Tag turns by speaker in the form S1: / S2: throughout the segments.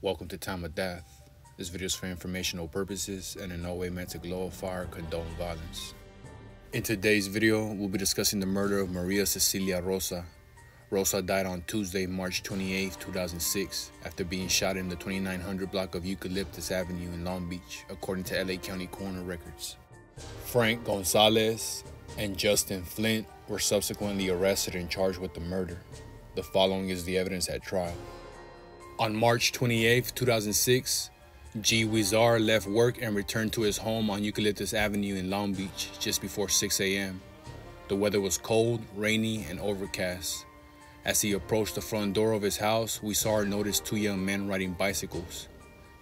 S1: Welcome to Time of Death. This video is for informational purposes and in no way meant to glorify or condone violence. In today's video, we'll be discussing the murder of Maria Cecilia Rosa. Rosa died on Tuesday, March 28, 2006, after being shot in the 2900 block of Eucalyptus Avenue in Long Beach, according to LA County coroner records. Frank Gonzalez and Justin Flint were subsequently arrested and charged with the murder. The following is the evidence at trial. On March 28, 2006, G. Wizar left work and returned to his home on Eucalyptus Avenue in Long Beach just before 6 a.m. The weather was cold, rainy, and overcast. As he approached the front door of his house, Wizar noticed two young men riding bicycles.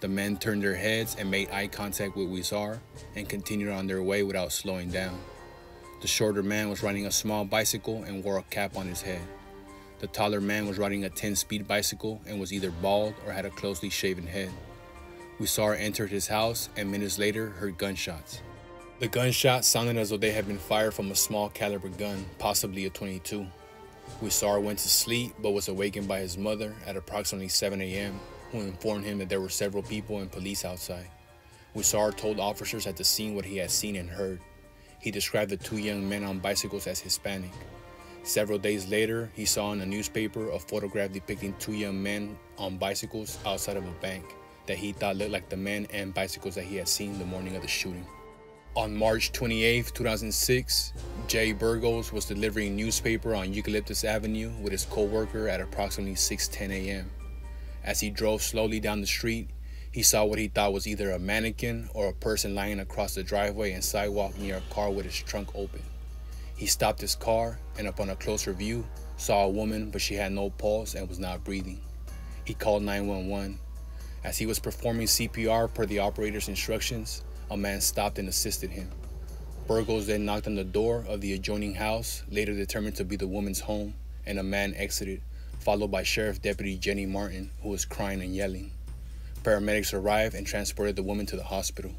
S1: The men turned their heads and made eye contact with Wizar and continued on their way without slowing down. The shorter man was riding a small bicycle and wore a cap on his head. The taller man was riding a 10-speed bicycle and was either bald or had a closely shaven head. Wizar entered his house and minutes later heard gunshots. The gunshots sounded as though they had been fired from a small caliber gun, possibly a .22. Wizar went to sleep but was awakened by his mother at approximately 7 a.m., who informed him that there were several people and police outside. Wizar told officers at the scene what he had seen and heard. He described the two young men on bicycles as Hispanic. Several days later, he saw in a newspaper a photograph depicting two young men on bicycles outside of a bank that he thought looked like the men and bicycles that he had seen the morning of the shooting. On March 28, 2006, Jay Burgos was delivering newspaper on Eucalyptus Avenue with his co-worker at approximately 6:10 a.m. As he drove slowly down the street, he saw what he thought was either a mannequin or a person lying across the driveway and sidewalk near a car with its trunk open. He stopped his car and upon a closer view, saw a woman, but she had no pulse and was not breathing. He called 911. As he was performing CPR per the operator's instructions, a man stopped and assisted him. Burgos then knocked on the door of the adjoining house, later determined to be the woman's home, and a man exited, followed by Sheriff Deputy Jenny Martin, who was crying and yelling. Paramedics arrived and transported the woman to the hospital.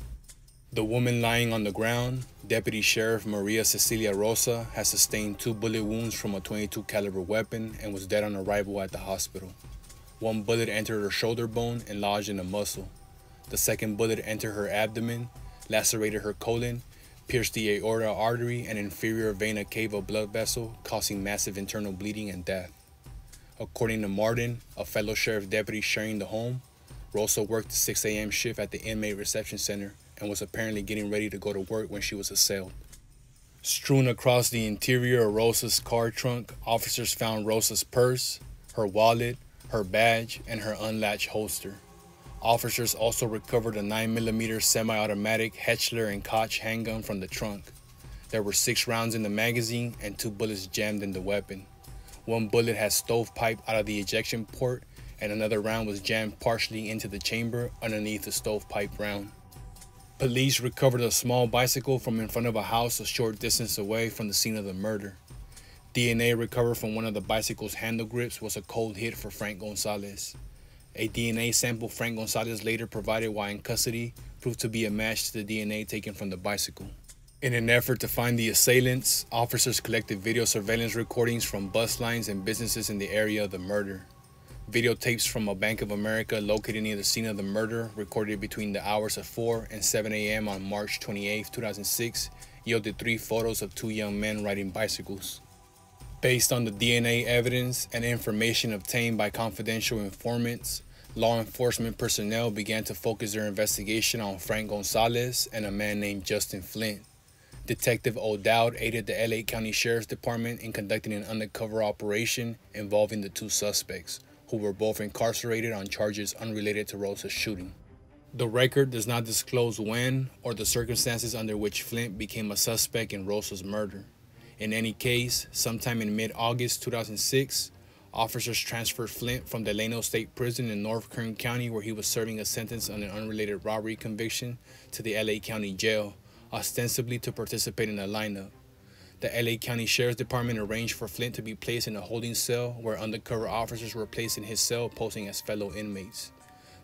S1: The woman lying on the ground, Deputy Sheriff Maria Cecilia Rosa, has sustained 2 bullet wounds from a .22 caliber weapon and was dead on arrival at the hospital. One bullet entered her shoulder bone and lodged in a muscle. The second bullet entered her abdomen, lacerated her colon, pierced the aorta artery and inferior vena cava blood vessel, causing massive internal bleeding and death. According to Martin, a fellow sheriff deputy sharing the home, Rosa worked the 6 a.m. shift at the inmate reception center and was apparently getting ready to go to work when she was assailed. Strewn across the interior of Rosa's car trunk, officers found Rosa's purse, her wallet, her badge, and her unlatched holster. Officers also recovered a 9mm semi-automatic Hetzler and Koch handgun from the trunk. There were 6 rounds in the magazine and 2 bullets jammed in the weapon. One bullet had stovepiped out of the ejection port and another round was jammed partially into the chamber underneath the stovepipe round. Police recovered a small bicycle from in front of a house a short distance away from the scene of the murder. DNA recovered from one of the bicycle's handle grips was a cold hit for Frank Gonzalez. A DNA sample Frank Gonzalez later provided while in custody proved to be a match to the DNA taken from the bicycle. In an effort to find the assailants, officers collected video surveillance recordings from bus lines and businesses in the area of the murder. Videotapes from a Bank of America located near the scene of the murder, recorded between the hours of 4 and 7 a.m. on March 28, 2006, yielded 3 photos of 2 young men riding bicycles. Based on the DNA evidence and information obtained by confidential informants, law enforcement personnel began to focus their investigation on Frank Gonzalez and a man named Justin Flint. Detective O'Dowd aided the LA County Sheriff's Department in conducting an undercover operation involving the 2 suspects, who were both incarcerated on charges unrelated to Rosa's shooting. The record does not disclose when or the circumstances under which Flint became a suspect in Rosa's murder. In any case, sometime in mid-August 2006, officers transferred Flint from Delano State Prison in North Kern County, where he was serving a sentence on an unrelated robbery conviction, to the LA County Jail, ostensibly to participate in a lineup. The LA County Sheriff's Department arranged for Flint to be placed in a holding cell where undercover officers were placed in his cell posing as fellow inmates.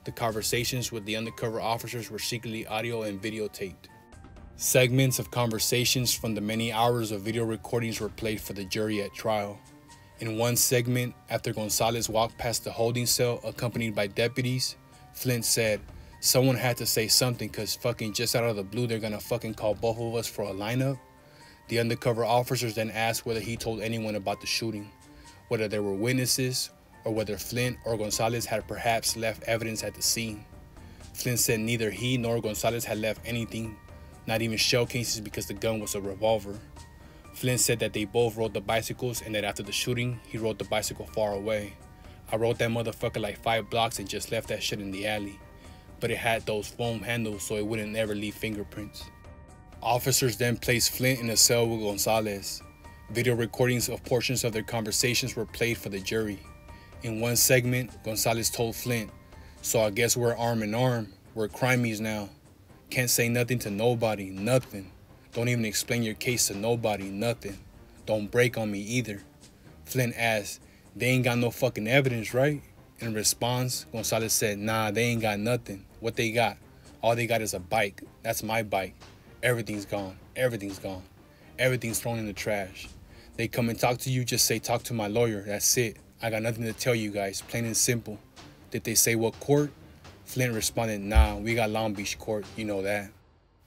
S1: The conversations with the undercover officers were secretly audio and videotaped. Segments of conversations from the many hours of video recordings were played for the jury at trial. In one segment, after Gonzalez walked past the holding cell accompanied by deputies, Flint said, someone had to say something because fucking just out of the blue they're gonna fucking call both of us for a lineup. The undercover officers then asked whether he told anyone about the shooting, whether there were witnesses, or whether Flint or Gonzalez had perhaps left evidence at the scene. Flint said neither he nor Gonzalez had left anything, not even shell cases, because the gun was a revolver. Flint said that they both rode the bicycles and that after the shooting, he rode the bicycle far away. I rode that motherfucker like 5 blocks and just left that shit in the alley. But it had those foam handles so it wouldn't ever leave fingerprints. Officers then placed Flint in a cell with Gonzalez. Video recordings of portions of their conversations were played for the jury. In one segment, Gonzalez told Flint, "So I guess we're arm in arm. We're crimies now. Can't say nothing to nobody, nothing. Don't even explain your case to nobody, nothing. Don't break on me either." Flint asked, "They ain't got no fucking evidence, right?" In response, Gonzalez said, "Nah, they ain't got nothing. What they got? All they got is a bike. That's my bike. Everything's gone. Everything's gone. Everything's thrown in the trash. They come and talk to you, just say, talk to my lawyer. That's it. I got nothing to tell you guys, plain and simple." Did they say what court? Flint responded, "Nah, we got Long Beach court, you know that."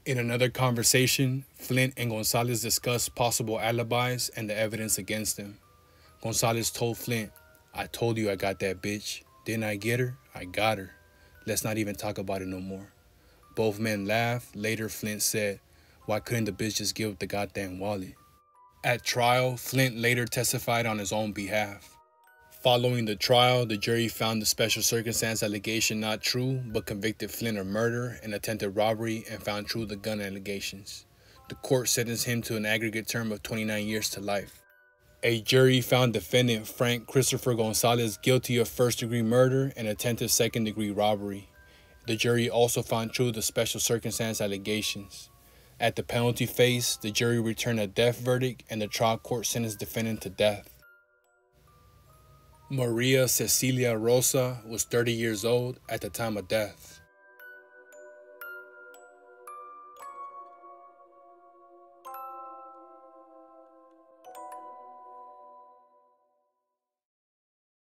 S1: In another conversation, Flint and Gonzalez discussed possible alibis and the evidence against them. Gonzalez told Flint, "I told you I got that bitch. Didn't I get her? I got her. Let's not even talk about it no more." Both men laughed. Later, Flint said, "Why couldn't the bitch just give up the goddamn wallet?" At trial, Flint later testified on his own behalf. Following the trial, the jury found the special circumstance allegation not true, but convicted Flint of murder and attempted robbery and found true the gun allegations. The court sentenced him to an aggregate term of 29 years to life. A jury found defendant Frank Christopher Gonzalez guilty of first-degree murder and attempted second-degree robbery. The jury also found true the special circumstance allegations. At the penalty phase, the jury returned a death verdict and the trial court sentenced defendant to death. Maria Cecilia Rosa was 30 years old at the time of death.